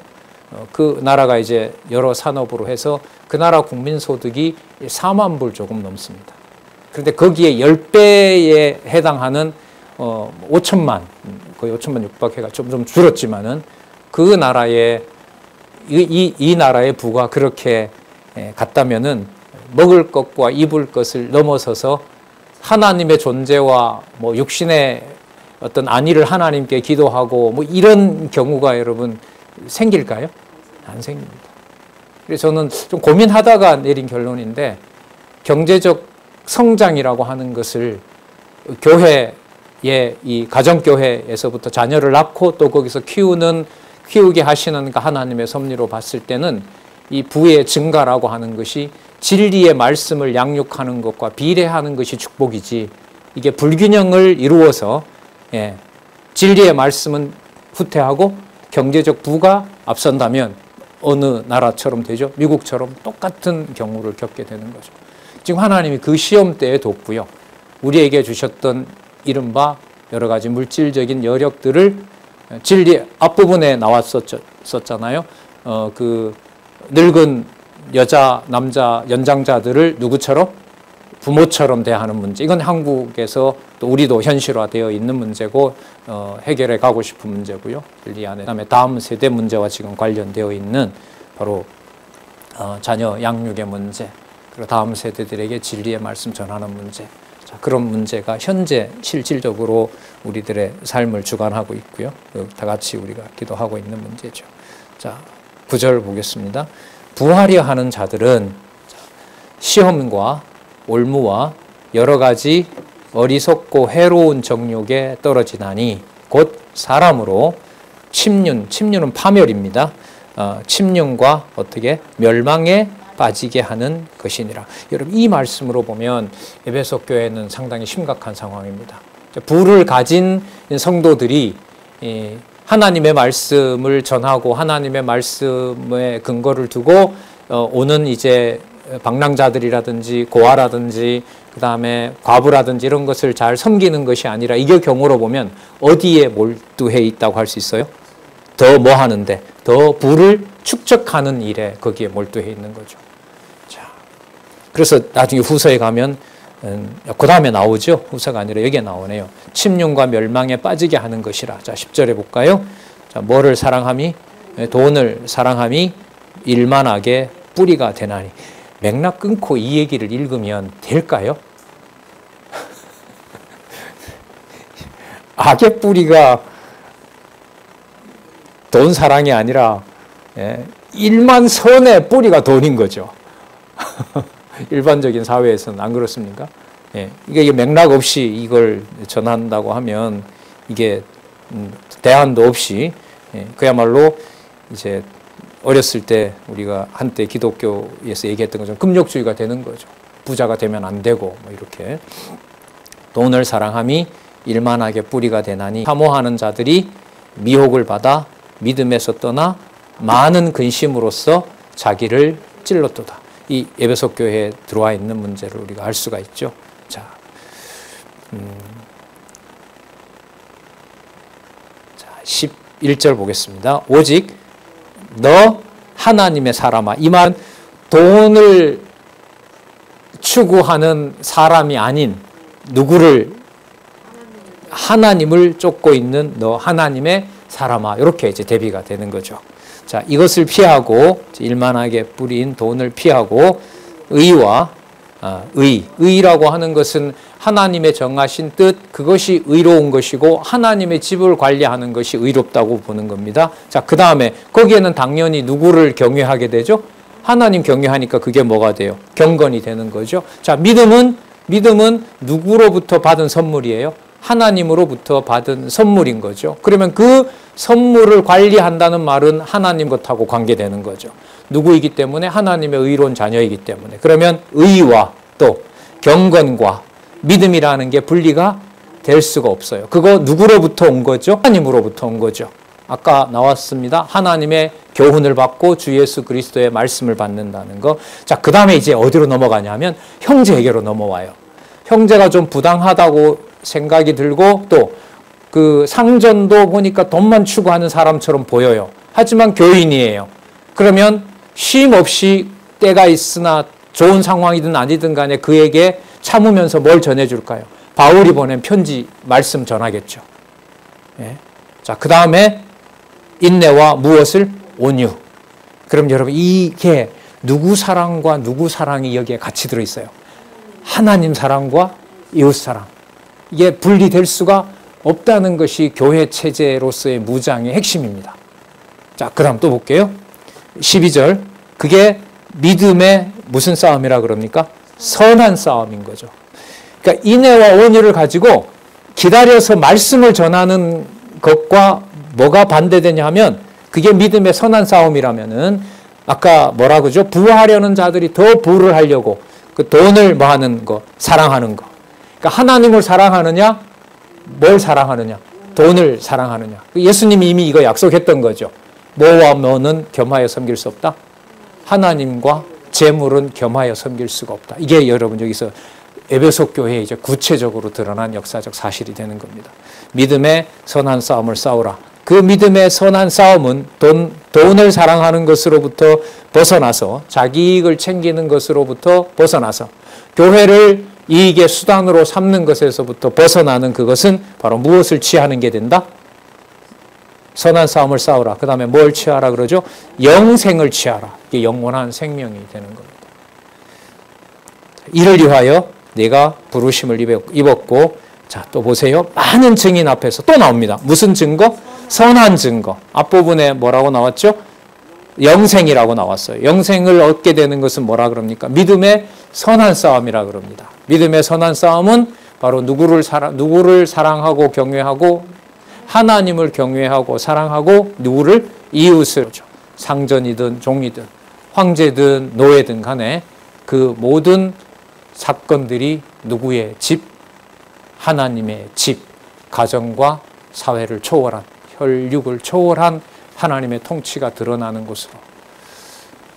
그 나라가 이제 여러 산업으로 해서 그 나라 국민 소득이 4만 불 조금 넘습니다. 그런데 거기에 10배에 해당하는 5천만, 거의 5천만 육박해가 좀 줄었지만은 그 나라의 이 나라의 부가 그렇게 갔다면은 먹을 것과 입을 것을 넘어서서 하나님의 존재와 뭐 육신의 어떤 안위를 하나님께 기도하고 뭐 이런 경우가 여러분 생길까요? 안 생깁니다. 그래서 저는 좀 고민하다가 내린 결론인데 경제적 성장이라고 하는 것을 교회의 이 가정교회에서부터 자녀를 낳고 또 거기서 키우게 하시는 하나님의 섭리로 봤을 때는 이 부의 증가라고 하는 것이 진리의 말씀을 양육하는 것과 비례하는 것이 축복이지 이게 불균형을 이루어서 진리의 말씀은 후퇴하고 경제적 부가 앞선다면 어느 나라처럼 되죠? 미국처럼 똑같은 경우를 겪게 되는 거죠. 지금 하나님이 그 시험대에 뒀고요. 우리에게 주셨던 이른바 여러 가지 물질적인 여력들을 진리 앞부분에 나왔었잖아요. 그 늙은 여자, 남자, 연장자들을 누구처럼? 부모처럼 대하는 문제. 이건 한국에서 또 우리도 현실화되어 있는 문제고 해결해 가고 싶은 문제고요. 진리 안에. 그다음에 다음 세대 문제와 지금 관련되어 있는 바로 자녀 양육의 문제, 그리고 다음 세대들에게 진리의 말씀 전하는 문제. 자, 그런 문제가 현재 실질적으로 우리들의 삶을 주관하고 있고요. 다 같이 우리가 기도하고 있는 문제죠. 자, 9절 보겠습니다. 부하려 하는 자들은 시험과 올무와 여러 가지 어리석고 해로운 정욕에 떨어지나니 곧 사람으로 침륜은 파멸입니다. 침륜과 어떻게 멸망에 빠지게 하는 것이니라. 여러분, 이 말씀으로 보면 에베소 교회는 상당히 심각한 상황입니다. 부를 가진 성도들이 하나님의 말씀을 전하고 하나님의 말씀에 근거를 두고 오는 이제 방랑자들이라든지 고아라든지 그다음에 과부라든지 이런 것을 잘 섬기는 것이 아니라 이게 경우로 보면 어디에 몰두해 있다고 할 수 있어요? 더 뭐 하는데? 더 부를 축적하는 일에 거기에 몰두해 있는 거죠. 자, 그래서 나중에 후서에 가면 그 다음에 나오죠. 후서가 아니라 여기에 나오네요. 침륜과 멸망에 빠지게 하는 것이라. 자, 10절에 볼까요? 자, 뭐를 사랑함이? 돈을 사랑함이 일만하게 뿌리가 되나니. 맥락 끊고 이 얘기를 읽으면 될까요? 악의 뿌리가 돈 사랑이 아니라 일만 선의 뿌리가 돈인 거죠. 일반적인 사회에서는 안 그렇습니까? 이게 맥락 없이 이걸 전한다고 하면 이게 대안도 없이 그야말로 이제 어렸을 때 우리가 한때 기독교에서 얘기했던 것처럼 금욕주의가 되는 거죠. 부자가 되면 안 되고 뭐 이렇게. 돈을 사랑함이 일만하게 뿌리가 되나니 사모하는 자들이 미혹을 받아 믿음에서 떠나 많은 근심으로써 자기를 찔렀도다. 이 에베소 교회에 들어와 있는 문제를 우리가 알 수가 있죠. 자, 11절 보겠습니다. 오직 너 하나님의 사람아. 이 말은 돈을 추구하는 사람이 아닌 누구를? 하나님을 쫓고 있는 너 하나님의 사람아. 이렇게 이제 대비가 되는 거죠. 자, 이것을 피하고 일만하게 뿌린 돈을 피하고 의와 의라고 하는 것은 하나님의 정하신 뜻, 그것이 의로운 것이고 하나님의 집을 관리하는 것이 의롭다고 보는 겁니다. 자, 그 다음에 거기에는 당연히 누구를 경외하게 되죠? 하나님 경외하니까 그게 뭐가 돼요? 경건이 되는 거죠. 자, 믿음은 누구로부터 받은 선물이에요? 하나님으로부터 받은 선물인 거죠. 그러면 그 선물을 관리한다는 말은 하나님 것하고 관계되는 거죠. 누구이기 때문에? 하나님의 의로운 자녀이기 때문에. 그러면 의와 또 경건과 믿음이라는 게 분리가 될 수가 없어요. 그거 누구로부터 온 거죠? 하나님으로부터 온 거죠. 아까 나왔습니다. 하나님의 교훈을 받고 주 예수 그리스도의 말씀을 받는다는 거. 자, 그 다음에 이제 어디로 넘어가냐면 형제에게로 넘어와요. 형제가 좀 부당하다고 생각이 들고 또 그 상전도 보니까 돈만 추구하는 사람처럼 보여요. 하지만 교인이에요. 그러면 쉼 없이 때가 있으나 좋은 상황이든 아니든 간에 그에게 참으면서 뭘 전해줄까요? 바울이 보낸 편지 말씀 전하겠죠. 자, 그 다음에 인내와 무엇을? 온유. 그럼 여러분 이게 누구 사랑과 누구 사랑이 여기에 같이 들어있어요. 하나님 사랑과 이웃 사랑. 이게 분리될 수가 없다는 것이 교회 체제로서의 무장의 핵심입니다. 자, 그 다음 또 볼게요. 12절. 그게 믿음의 무슨 싸움이라 그럽니까? 선한 싸움인 거죠. 그러니까 인내와 온유를 가지고 기다려서 말씀을 전하는 것과 뭐가 반대되냐 하면 그게 믿음의 선한 싸움이라면은 아까 뭐라 그러죠? 부하려는 자들이 더 부를 하려고 그 돈을 뭐 하는 거, 사랑하는 거. 그러니까 하나님을 사랑하느냐? 뭘 사랑하느냐? 돈을 사랑하느냐? 예수님이 이미 이거 약속했던 거죠. 뭐와 뭐는 겸하여 섬길 수 없다? 하나님과 재물은 겸하여 섬길 수가 없다. 이게 여러분 여기서 에베소 교회에 이제 구체적으로 드러난 역사적 사실이 되는 겁니다. 믿음의 선한 싸움을 싸우라. 그 믿음의 선한 싸움은 돈을 사랑하는 것으로부터 벗어나서 자기 이익을 챙기는 것으로부터 벗어나서 교회를 이익의 수단으로 삼는 것에서부터 벗어나는 그것은 바로 무엇을 취하는 게 된다? 선한 싸움을 싸우라. 그 다음에 뭘 취하라 그러죠? 영생을 취하라. 이게 영원한 생명이 되는 겁니다. 이를 위하여 내가 부르심을 입었고, 자, 또 보세요. 많은 증인 앞에서 또 나옵니다. 무슨 증거? 선한 증거. 앞부분에 뭐라고 나왔죠? 영생이라고 나왔어요. 영생을 얻게 되는 것은 뭐라 그럽니까? 믿음의 선한 싸움이라 그럽니다. 믿음의 선한 싸움은 바로 누구를 사랑하고 경외하고 하나님을 경외하고 사랑하고 누구를 이웃을 상전이든 종이든 황제든 노예든 간에 그 모든 사건들이 누구의 집? 하나님의 집, 가정과 사회를 초월한, 혈육을 초월한 하나님의 통치가 드러나는 곳으로.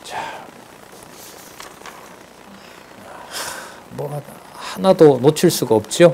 자, 뭐가 하나도 놓칠 수가 없죠.